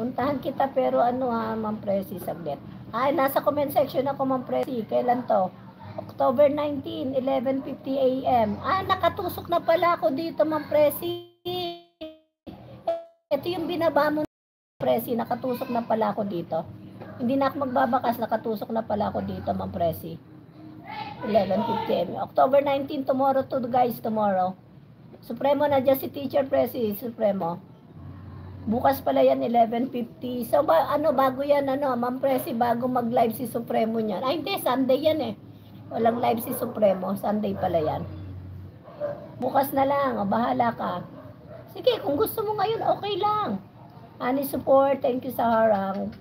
Puntahan kita pero ano Ma'am Presi, saglit. Ay, nasa comment section ako Ma'am Presi. Kailan to? October 19, 11:50 AM. Nakatusok na pala ako dito Ma'am Presi. Ito yung binaba mo Presi, nakatusok na pala ako dito. Hindi na ako magbabakas, nakatusok na pala ako dito Ma'am Presi. 11:50 AM. October 19, tomorrow to guys, tomorrow. Supremo na dyan si Teacher Presi, Supremo. Bukas pala yan, 11:50. So, bago yan, Ma'am Presi, bago mag-live si Supremo niyan. Hindi, Sunday yan eh. Walang live si Supremo, Sunday pala yan. Bukas na lang, bahala ka. Sige, kung gusto mo ngayon, okay lang. Ani support, thank you sa harang.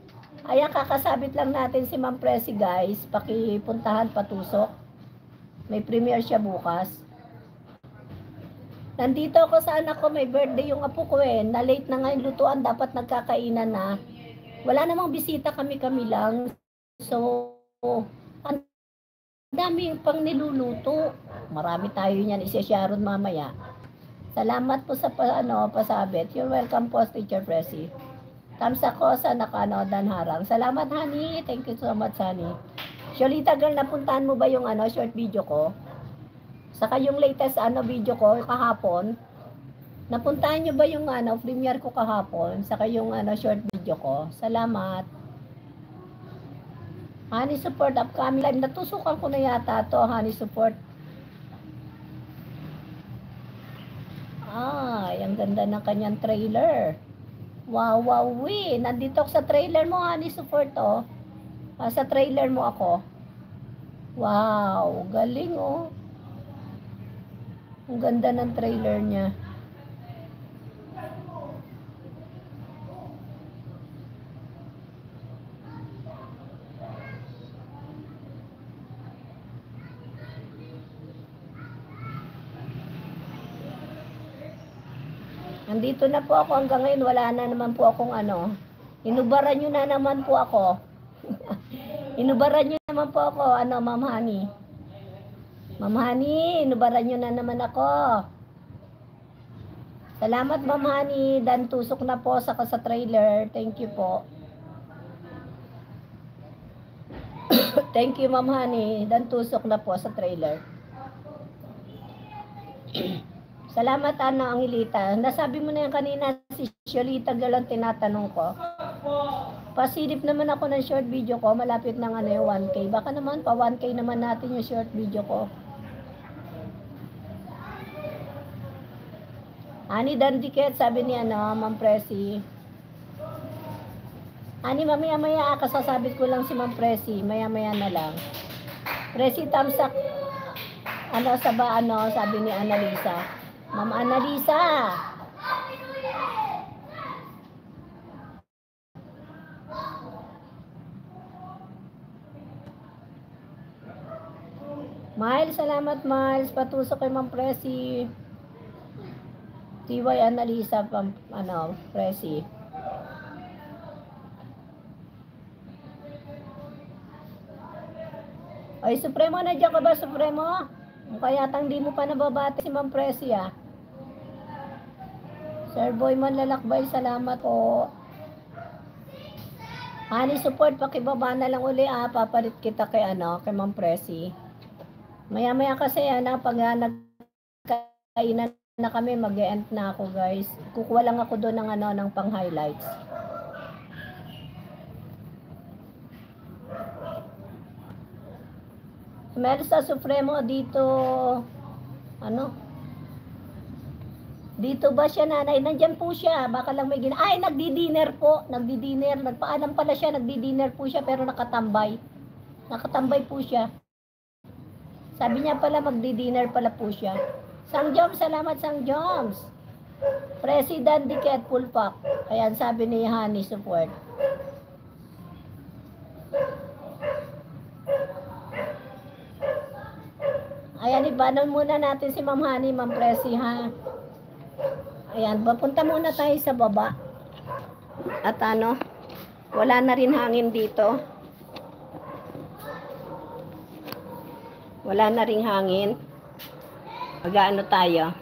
Ayan, kakasabit lang natin si Ma'am Presi, guys. Pakipuntahan, patusok. May premiere siya bukas. Nandito ako sa anak ko, may birthday yung apo ko eh. Na-late na ngayon lutuan, dapat nagkakainan na. Wala namang bisita, kami-kami lang. So, ang dami pang niluluto. Marami tayo niyan, isya-sharon mamaya. Salamat po sa pasabit. You're welcome po, Teacher Presi. Thumbs ako sa nakanodan harang. Salamat, honey. Thank you so much, honey. Sholita girl, napuntahan mo ba yung short video ko? Saka yung latest video ko kahapon. Napuntahan nyo ba yung premiere ko kahapon? Saka yung short video ko. Salamat. Honey support upcoming live. Natusukan ko na yata to, honey support. Ang ganda ng kanyang trailer. Wow, wow, wee. Nandito ako sa trailer mo, honey support oh. Sa trailer mo ako. Wow, galing oh. Ang ganda ng trailer niya. Nandito na po ako hanggang ngayon. Wala na naman po akong Inubaran nyo na naman po ako. Inubaran nyo naman po ako, Ma'am Honey. Ma'am Honey, inubaran nyo na naman ako. Salamat, Ma'am Honey. Dan tusok na po sa trailer. Thank you po. Thank you, Ma'am Honey. Dan tusok na po sa trailer. Salamat, Angelita. Nasabi mo na yan kanina, si Sholita galang tinatanong ko. Pasilip naman ako ng short video ko. Malapit ng 1K. Baka naman, pa 1K naman natin yung short video ko. Ani Dandiket, sabi ni Ma'am Presi. Ani, mamaya-maya, kasasabit ko lang si Ma'am Presi. Maya-maya na lang. Presi, thumbs up. Sabi ni Annalisa. Ma'am Annalisa. Miles, salamat Miles. Patusok kay Ma'am Presi. TY Annalisa, Presi. Ay, Supremo, nandiyan ka ba, Supremo? Kaya yatang di mo pa nababati si Ma'am Presi, Sir Boy Manlalakbay, salamat po. Honey support, pakibaba na lang uli, papalit kita kay Ma'am Presi. Maya-maya kasi, pag nagkainan na kami, mag-e-end na ako, guys. Kukuha lang ako doon ng pang-highlights. Meron sa Supremo dito, dito ba siya, nanay? Nandyan po siya, baka lang may nagdi-dinner po, nagdi-dinner, nagpaalam pala siya, nagdi-dinner po siya, pero nakatambay po siya. Sabi niya pala, magdi-dinner pala po siya. Sang Joms, salamat Sang Joms. President Diket Pulpak. Ayan, sabi ni Honey support. Ayan, ibanan muna natin si Ma'am Honey, Ma'am Presi, ha. Ayan, papunta muna tayo sa baba. At wala na rin hangin dito. Wala na ring hangin. Mag-ano tayo?